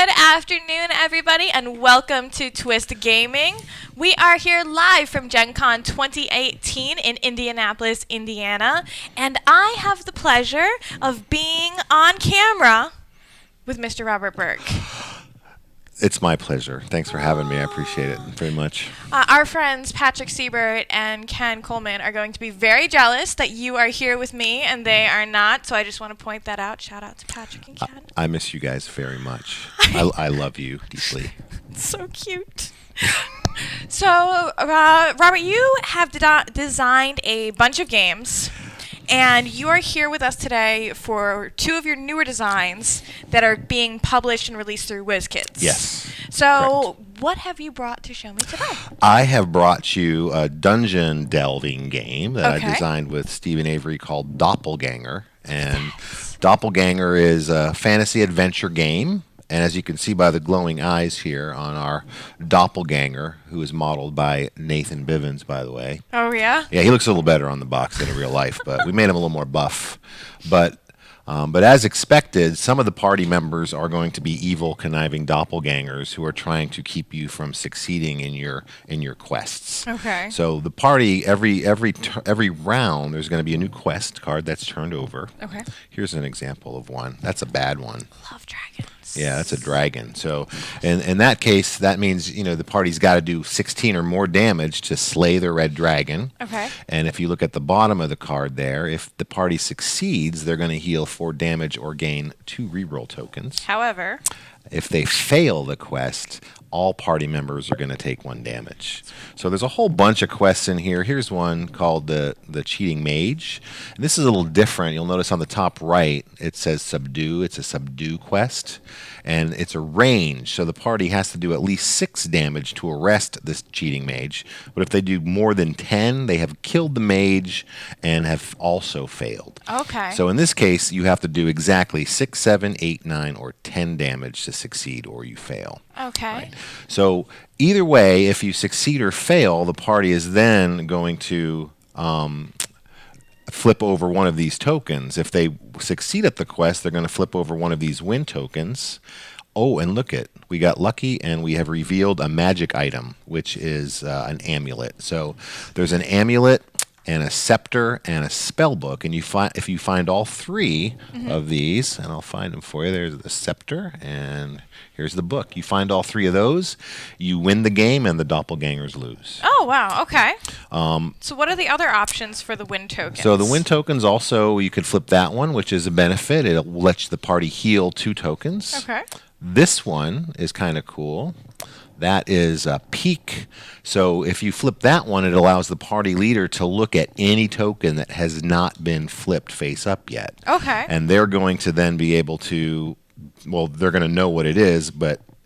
Good afternoon, everybody, and welcome to Twist Gaming. We are here live from Gen Con 2018 in Indianapolis, Indiana, and I have the pleasure of being on camera with Mr. Robert Burke. It's my pleasure. Thanks for having me. I appreciate it very much. Our friends Patrick Siebert and Ken Coleman are going to be very jealous that you are here with me and they are not, so I just want to point that out. Shout out to Patrick and Ken. I miss you guys very much. I love you deeply. So cute. So, Robert, you have designed a bunch of games. And you are here with us today for two of your newer designs that are being published and released through Wizkids. Yes. So, what have you brought to show me today? I have brought you a dungeon delving game that I designed with Stephen Avery called Doppelgänger. And Doppelgänger is a fantasy adventure game. And as you can see by the glowing eyes here on our doppelganger, who is modeled by Nathan Bivens, by the way. Oh, yeah? Yeah, he looks a little better on the box than in real life, but we made him a little more buff. But as expected, some of the party members are going to be evil, conniving doppelgangers who are trying to keep you from succeeding in your quests. Okay. So the party, every round, there's going to be a new quest card that's turned over. Okay. Here's an example of one. That's a bad one. Love dragons. Yeah, that's a dragon. So in that case, that means, the party's got to do 16 or more damage to slay the red dragon. Okay. And if you look at the bottom of the card there, if the party succeeds, they're going to heal 4 damage or gain 2 reroll tokens. However, if they fail the quest, all party members are going to take 1 damage. So there's a whole bunch of quests in here. Here's one called the Cheating Mage. And this is a little different. You'll notice on the top right, it says Subdue. It's a Subdue quest. And it's a range, so the party has to do at least 6 damage to arrest this Cheating Mage. But if they do more than 10, they have killed the mage and have also failed. okay. So in this case, you have to do exactly 6, 7, 8, 9, or 10 damage to succeed, or you fail. Okay. Right? So either way, if you succeed or fail, the party is then going to flip over one of these tokens. If they succeed at the quest, they're going to flip over one of these win tokens. Oh, and look it. We got lucky and we have revealed a magic item, which is an amulet. So there's an amulet and a scepter and a spell book, and if you find all 3 of these, and I'll find them for you. There's the scepter, and here's the book. You find all 3 of those, you win the game, and the doppelgangers lose. Oh, wow. Okay. So what are the other options for the win tokens? So the win tokens also, you could flip that one, which is a benefit. It'll let the party heal 2 tokens. Okay. This one is kind of cool. That is a peek. So if you flip that one, it allows the party leader to look at any token that has not been flipped face up yet. Okay. And they're going to then be able to, they're going to know what it is,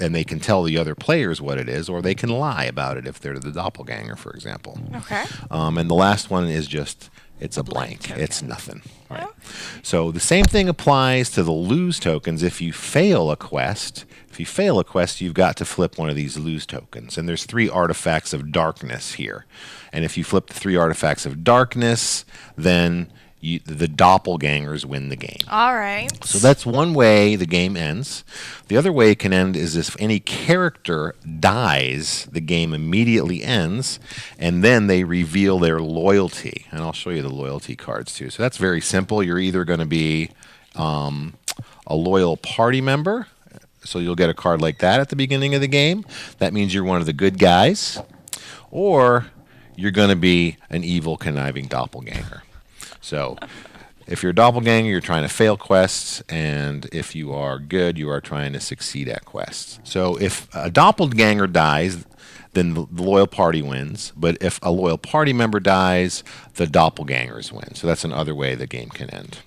and they can tell the other players what it is, or they can lie about it if they're the doppelganger, for example. Okay. And the last one is just, it's a blank. token. It's nothing. Right. Oh. So the same thing applies to the lose tokens. If you fail a quest, you've got to flip one of these lose tokens. And there's 3 artifacts of darkness here. And if you flip the 3 artifacts of darkness, then the doppelgangers win the game. All right. So that's one way the game ends. The other way it can end is if any character dies, the game immediately ends, and then they reveal their loyalty. And I'll show you the loyalty cards too. So that's very simple. You're either going to be a loyal party member, so you'll get a card like that at the beginning of the game. That means you're one of the good guys. Or you're going to be an evil, conniving doppelganger. So if you're a doppelganger, you're trying to fail quests, and if you are good, you are trying to succeed at quests. So if a doppelganger dies, then the loyal party wins. But if a loyal party member dies, the doppelgangers win. So that's another way the game can end.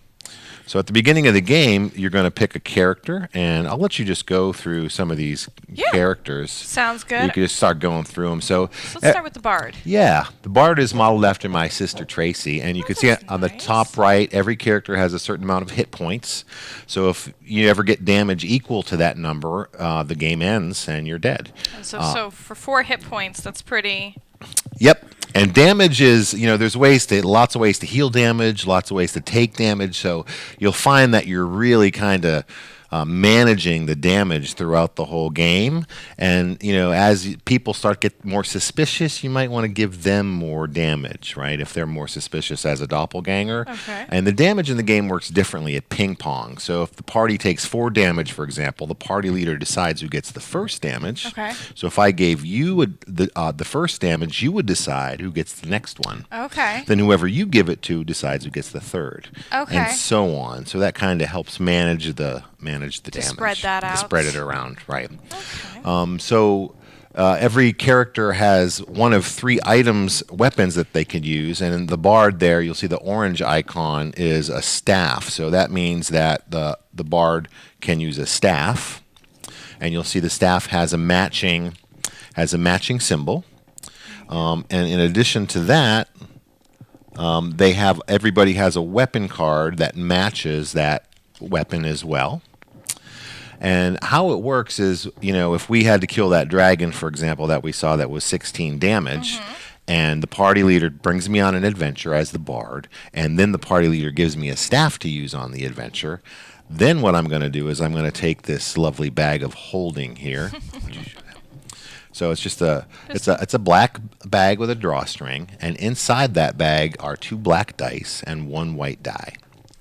So at the beginning of the game, you're going to pick a character, and I'll let you just go through some of these characters. Sounds good. You can just start going through them. So let's start with the bard. Yeah, the bard is modeled after my sister Tracy, and you can see on the top right, every character has a certain amount of hit points. So if you ever get damage equal to that number, the game ends and you're dead. So for 4 hit points, that's pretty... Yep. And damage is, there's lots of ways to heal damage, lots of ways to take damage. So you'll find that you're really kind of managing the damage throughout the whole game. And as people start get more suspicious, you might want to give them more damage, right? If they're more suspicious as a doppelganger. Okay. And the damage in the game works differently at ping pong. So if the party takes 4 damage, for example, the party leader decides who gets the first damage. Okay. So if I gave you the first damage, you would decide who gets the next one. Okay. Then whoever you give it to decides who gets the third. Okay. And so on. So that kind of helps manage the damage. Spread that out. To spread it around, right. Okay. Every character has one of 3 weapons that they can use, and in the bard there, you'll see the orange icon is a staff. So that means that the bard can use a staff, and you'll see the staff has a matching symbol. And in addition to that, everybody has a weapon card that matches that weapon as well. And how it works is, if we had to kill that dragon, for example, that we saw that was 16 damage, and the party leader brings me on an adventure as the bard, and then the party leader gives me a staff to use on the adventure, then what I'm going to do is I'm going to take this lovely bag of holding here. So it's just it's a black bag with a drawstring, and inside that bag are 2 black dice and 1 white die.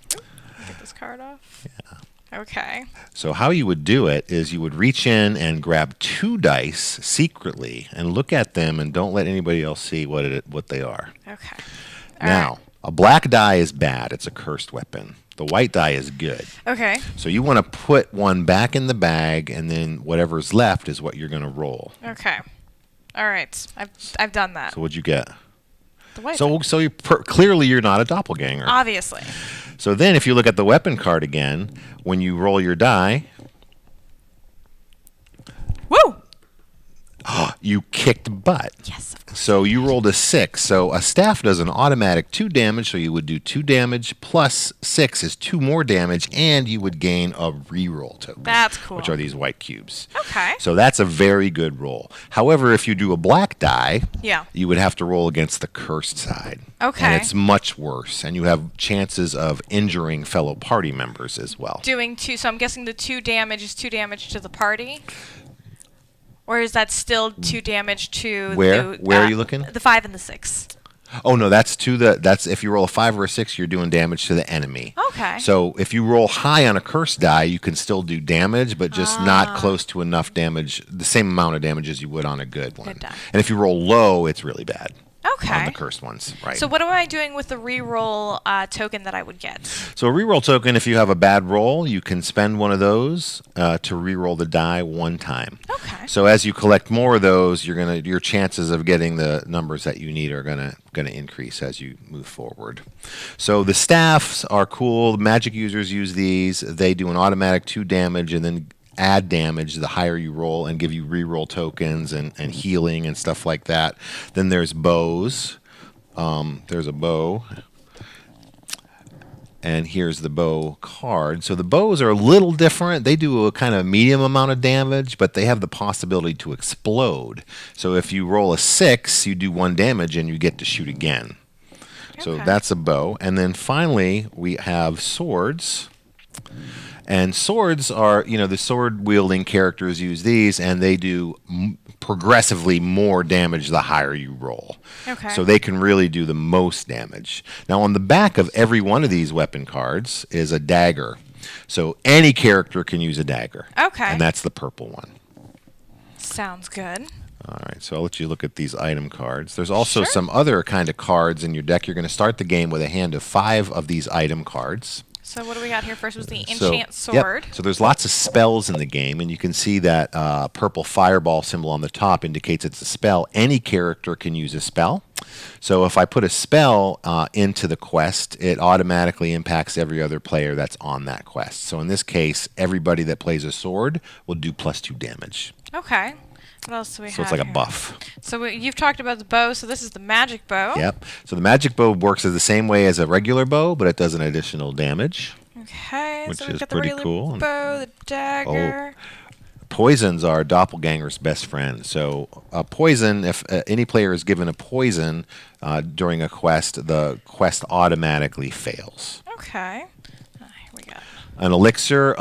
Get this card off. Yeah. Okay. So how you would do it is you would reach in and grab 2 dice secretly and look at them, and don't let anybody else see what they are. Okay. Now, a black die is bad. It's a cursed weapon. The white die is good. Okay. So you want to put one back in the bag, and then whatever's left is what you're going to roll. Okay. All right. I've done that. So what'd you get? The white. So you clearly you're not a doppelganger. Obviously. So then if you look at the weapon card again, when you roll your die, woo! You kicked butt. Yes, of course. So you rolled a 6. So a staff does an automatic 2 damage, so you would do 2 damage plus 6 is 2 more damage, and you would gain a reroll token. That's cool. Which are these white cubes. Okay. So that's a very good roll. However, if you do a black die, you would have to roll against the cursed side. Okay. And it's much worse, and you have chances of injuring fellow party members as well. Doing 2, so I'm guessing the 2 damage is 2 damage to the party? Or is that still 2 damage to Where are you looking? The 5 and the 6. Oh no, that's if you roll a 5 or a 6, you're doing damage to the enemy. Okay. So if you roll high on a cursed die, you can still do damage, but just not close to enough damage, the same amount of damage as you would on a good one. Good die. And if you roll low, it's really bad. Okay. On the cursed ones, right. So what am I doing with the reroll token that I would get? So a reroll token, if you have a bad roll, you can spend one of those to reroll the die 1 time. Okay. So as you collect more of those, your chances of getting the numbers that you need are gonna increase as you move forward. So the staffs are cool. Magic users use these. They do an automatic 2 damage and then add damage the higher you roll and give you reroll tokens and healing and stuff like that. Then there's bows. There's a bow. And here's the bow card. So the bows are a little different. They do a kind of medium amount of damage, but they have the possibility to explode. So if you roll a 6, you do 1 damage and you get to shoot again. So that's a bow. And then finally, we have swords. And swords are, the sword-wielding characters use these, and they do progressively more damage the higher you roll. Okay. So they can really do the most damage. Now, on the back of every one of these weapon cards is a dagger. So any character can use a dagger. Okay. And that's the purple one. Sounds good. All right, so I'll let you look at these item cards. There's also some other kind of cards in your deck. You're going to start the game with a hand of 5 of these item cards. So what do we got here? First was the enchant sword. Yep. So there's lots of spells in the game, and you can see that purple fireball symbol on the top indicates it's a spell. Any character can use a spell. So if I put a spell into the quest, it automatically impacts every other player that's on that quest. So in this case, everybody that plays a sword will do +2 damage. Okay. What else do we have? So it's like a here? buff. So you've talked about the bow. So this is the magic bow. Yep. So the magic bow works the same way as a regular bow, but it does an additional damage. Okay. Which so we've is got the pretty regular cool. bow, the dagger. Poisons are doppelganger's best friend. So poison, if any player is given a poison during a quest, the quest automatically fails. Okay. Here we go. An elixir,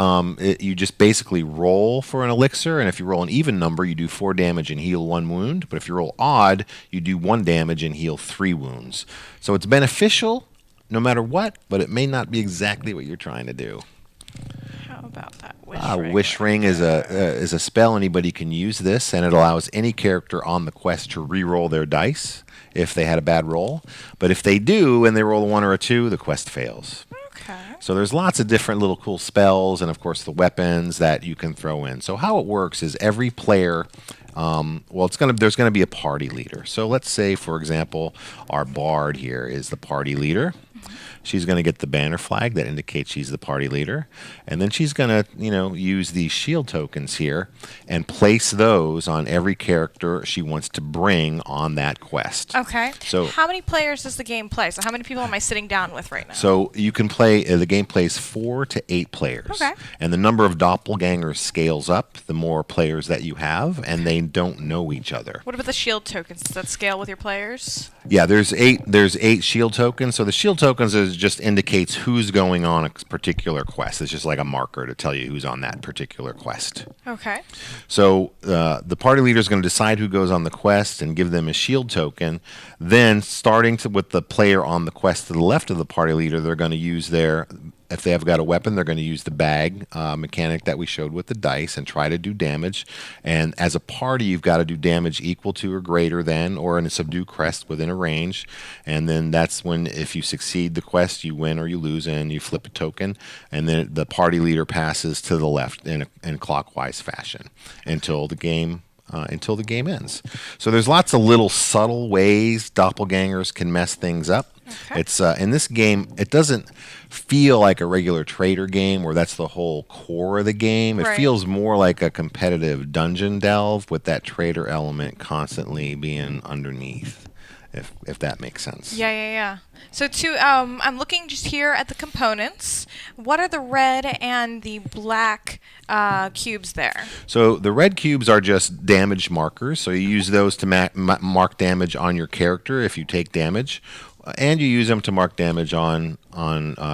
you just basically roll for an elixir, and if you roll an even number, you do 4 damage and heal 1 wound. But if you roll odd, you do 1 damage and heal 3 wounds. So it's beneficial no matter what, but it may not be exactly what you're trying to do. How about that wish ring? Wish ring is a spell. Anybody can use this, and it allows any character on the quest to re-roll their dice if they had a bad roll. But if they do and they roll a 1 or a 2, the quest fails. Okay. So there's lots of different little cool spells, and of course the weapons that you can throw in. So how it works is every player, there's gonna be a party leader. So let's say, for example, our bard here is the party leader. She's going to get the banner flag that indicates she's the party leader. And then she's going to, use these shield tokens here and place those on every character she wants to bring on that quest. Okay. So how many players does the game play? So how many people am I sitting down with right now? So you can play, the game plays 4 to 8 players. Okay. And the number of doppelgangers scales up the more players that you have, and they don't know each other. What about the shield tokens? Does that scale with your players? Yeah, there's 8 shield tokens. So the shield tokens just indicates who's going on a particular quest. It's just like a marker to tell you who's on that particular quest. Okay. So the party leader is going to decide who goes on the quest and give them a shield token. Then, with the player on the quest to the left of the party leader, they're going to use if they have got a weapon, they're going to use the bag mechanic that we showed with the dice and try to do damage. And as a party, you've got to do damage equal to or greater than, or in a subdue crest within a range. And then that's when, if you succeed the quest, you win or you lose, and you flip a token. And then the party leader passes to the left in clockwise fashion until the game ends. So there's lots of little subtle ways doppelgangers can mess things up. Okay. It's in this game, it doesn't feel like a regular trader game where that's the whole core of the game. It Right. feels more like a competitive dungeon delve with that trader element constantly being underneath, if that makes sense. Yeah. So I'm looking just here at the components. What are the red and the black cubes there? So the red cubes are just damage markers. So you use those to mark damage on your character if you take damage. And you use them to mark damage on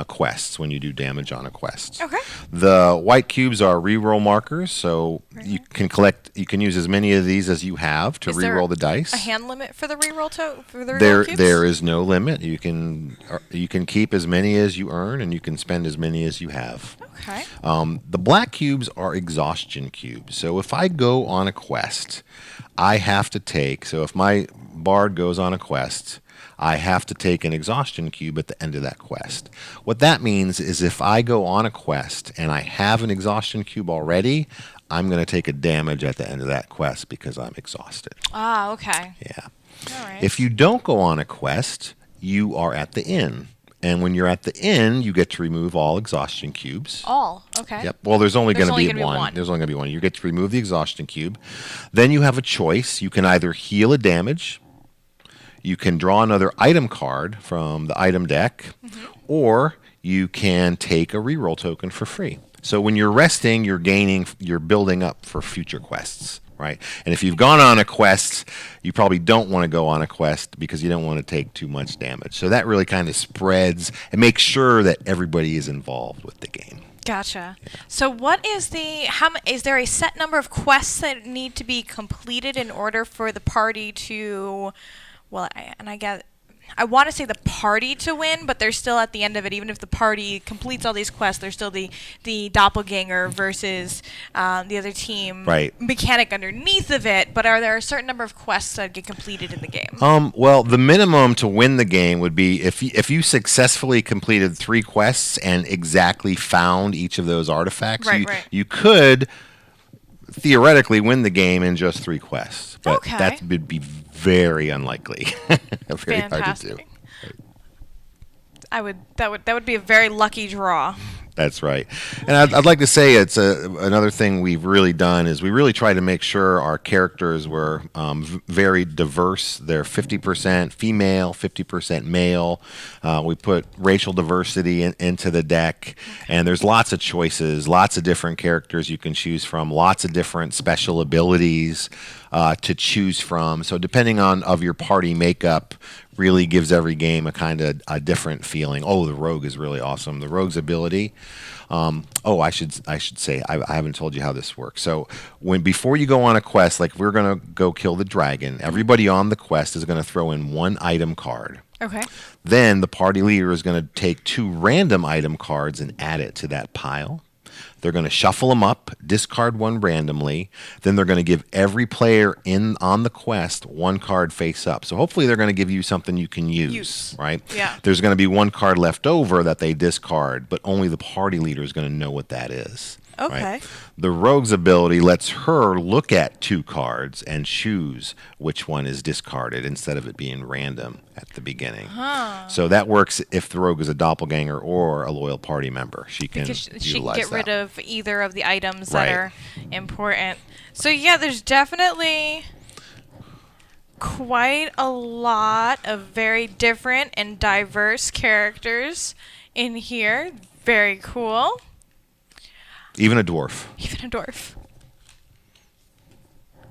quests when you do damage on a quest. Okay. The white cubes are reroll markers, so you can use as many of these as you have to reroll the dice. A hand limit for the reroll cubes? There is no limit. You can keep as many as you earn, and you can spend as many as you have. Okay. The black cubes are exhaustion cubes. So if I go on a quest, I have to take. So if my bard goes on a quest, I have to take an exhaustion cube at the end of that quest. What that means is if I go on a quest and I have an exhaustion cube already, I'm going to take a damage at the end of that quest because I'm exhausted. Ah, okay. Yeah. All right. If you don't go on a quest, you are at the inn. And when you're at the inn, you get to remove all exhaustion cubes. All, okay. Yep. Well, there's only going to be one. one. There's only going to be one. You get to remove the exhaustion cube. Then you have a choice. You can either heal a damage, you can draw another item card from the item deck, or you can take a reroll token for free. So when you're resting, you're building up for future quests, right? And if you've gone on a quest, you probably don't want to go on a quest because you don't want to take too much damage. So that really kind of spreads and makes sure that everybody is involved with the game. Gotcha. So what is is there a set number of quests that need to be completed in order for the party to... Well, I want to say the party to win, but they're still at the end of it. Even if the party completes all these quests, there's still the doppelganger versus the other team mechanic underneath of it. But are there a certain number of quests that get completed in the game? Well, the minimum to win the game would be if you successfully completed 3 quests and exactly found each of those artifacts. You could theoretically win the game in just 3 quests, but that would be very unlikely. Very hard to do. That would be a very lucky draw. That's right. And I'd like to say it's another thing we've really done is we really try to make sure our characters were very diverse. They're 50% female, 50% male. We put racial diversity into the deck, and there's lots of choices, lots of different characters you can choose from, lots of different special abilities to choose from. So depending on your party makeup, really gives every game a kind of a different feeling. Oh, the rogue is really awesome. The rogue's ability I should say I haven't told you how this works. So before you go on a quest, like if we're gonna go kill the dragon, everybody on the quest is gonna throw in one item card. Okay. Then the party leader is going to take 2 random item cards and add it to that pile. They're going to shuffle them up, discard one randomly. Then they're going to give every player on the quest 1 card face up. So hopefully they're going to give you something you can use. Right? Yeah. There's going to be 1 card left over that they discard, but only the party leader is going to know what that is. Okay. Right? The rogue's ability lets her look at 2 cards and choose which one is discarded instead of it being random at the beginning. So that works if the rogue is a doppelganger or a loyal party member. She can Because she can utilize get rid that. of either of the items Right. that are important. So yeah, there's definitely quite a lot of very different and diverse characters in here. Very cool. Even a dwarf. Even a dwarf.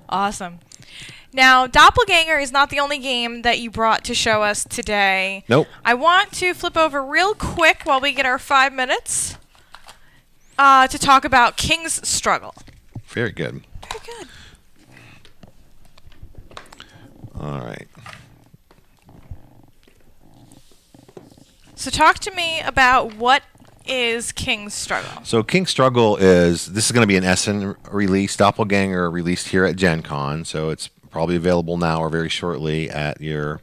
Awesome. Now, Doppelganger is not the only game that you brought to show us today. Nope. I want to flip over real quick while we get our 5 minutes to talk about King's Struggle. Very good. Very good. All right. So talk to me about what is King's Struggle. So King's Struggle this is going to be an Essen release, Doppelganger released here at Gen Con, so it's probably available now or very shortly at your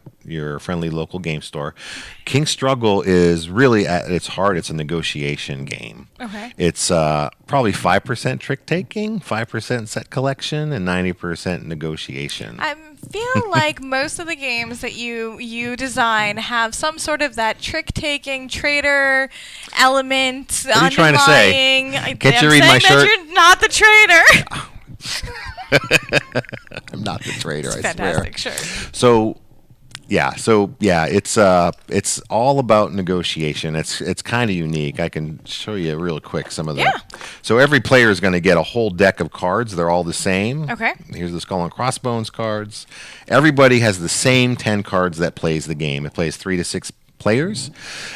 friendly local game store. King's Struggle is really, at its heart, it's a negotiation game. Okay. It's probably 5% trick-taking, 5% set collection, and 90% negotiation. I feel like most of the games that you design have some sort of that trick-taking trader element. What are you trying to say? Can't you read my shirt? You're not the trader. I'm not the trader, It's a I fantastic swear. shirt. So it's all about negotiation. It's kind of unique. I can show you real quick some of the. Yeah. So every player is going to get a whole deck of cards. They're all the same. Okay. Here's the Skull and Crossbones cards. Everybody has the same 10 cards that plays the game. It plays 3 to 6 players.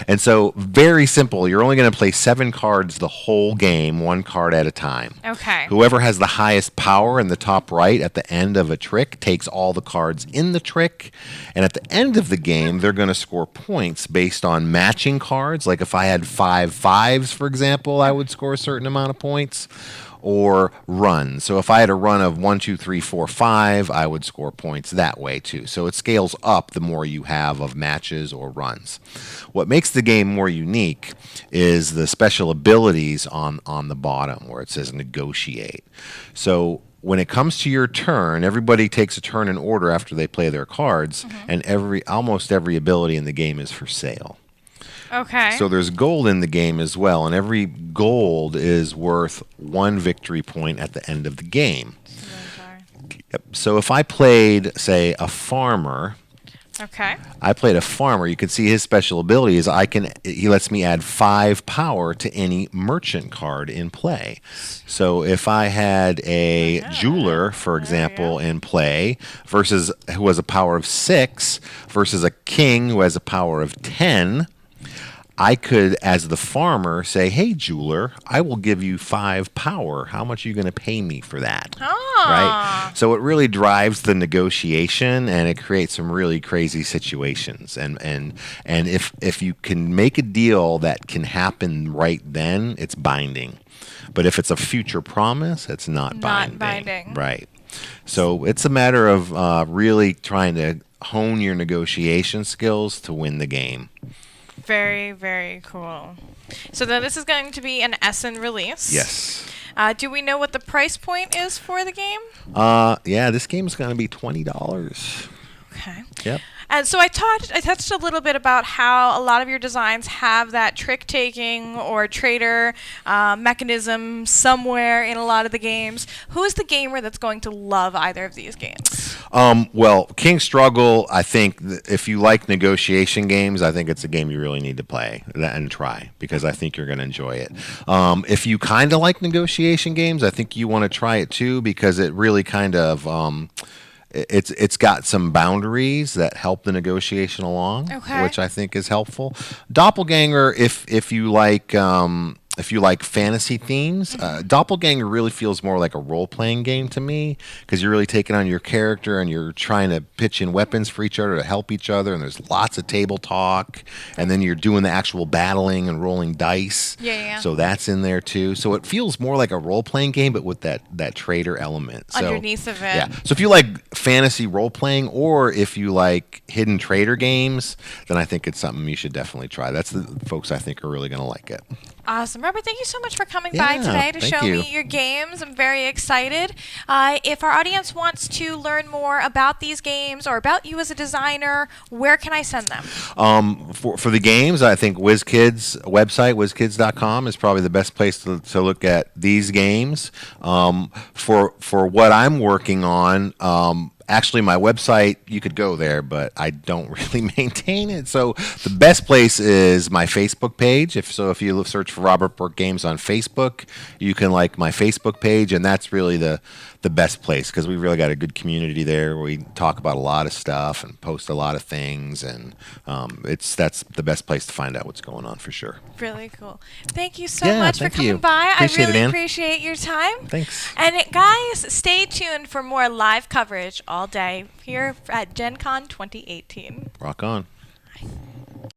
And so very simple. You're only going to play 7 cards the whole game, 1 card at a time. Okay. Whoever has the highest power in the top right at the end of a trick takes all the cards in the trick. And at the end of the game, they're going to score points based on matching cards. Like if I had 5 5s, for example, I would score a certain amount of points. Or run. So if I had a run of 1, 2, 3, 4, 5, I would score points that way too. So it scales up the more you have of matches or runs. What makes the game more unique is the special abilities on the bottom where it says negotiate. So when it comes to your turn, everybody takes a turn in order after they play their cards, and almost every ability in the game is for sale. Okay. So there's gold in the game as well, and every gold is worth 1 victory point at the end of the game. Yep. So if I played, say, a farmer, Okay. you can see his special ability is he lets me add 5 power to any merchant card in play. So if I had a jeweler, for example, in play versus who has a power of 6 versus a king who has a power of 10, I could, as the farmer, say, hey, jeweler, I will give you 5 power. How much are you going to pay me for that? Right? So it really drives the negotiation, and it creates some really crazy situations. And if you can make a deal that can happen right then, it's binding. But if it's a future promise, it's not binding. Not binding. Right. So it's a matter of really trying to hone your negotiation skills to win the game. Very, very cool. So then this is going to be an Essen release. Yes. Do we know what the price point is for the game? Yeah, this game is going to be $20. Okay. Yep. And so I touched a little bit about how a lot of your designs have that trick-taking or trader mechanism somewhere in a lot of the games. Who is the gamer that's going to love either of these games? Well, King's Struggle, I think if you like negotiation games, I think it's a game you really need to play and try because I think you're going to enjoy it. If you kind of like negotiation games, I think you want to try it too because it really kind of it's got some boundaries that help the negotiation along, Okay. which I think is helpful. Doppelganger, if you like if you like fantasy themes, Doppelganger really feels more like a role-playing game to me because you're really taking on your character and you're trying to pitch in weapons for each other to help each other, and there's lots of table talk, and then you're doing the actual battling and rolling dice. Yeah. So that's in there too. So it feels more like a role-playing game, but with that trader element. So, Underneath of it. yeah. So if you like fantasy role-playing, or if you like hidden trader games, then I think it's something you should definitely try. That's the folks I think are really going to like it. Awesome. Robert, thank you so much for coming by today to thank show you. me your games. I'm very excited. If our audience wants to learn more about these games or about you as a designer, where can I send them? For the games, I think Wizkids website, wizkids.com, is probably the best place to look at these games. For what I'm working on, actually, my website, you could go there, but I don't really maintain it. So the best place is my Facebook page. If you search for Robert Burke Games on Facebook, you can like my Facebook page, and that's really the best place because we've really got a good community there where we talk about a lot of stuff and post a lot of things, and that's the best place to find out what's going on for sure. Really cool. Thank you so Yeah, much for thank coming you. by. Appreciate I it, really Ann. appreciate your time. Thanks. And guys, stay tuned for more live coverage all day here at Gen Con 2018. Rock on. Bye.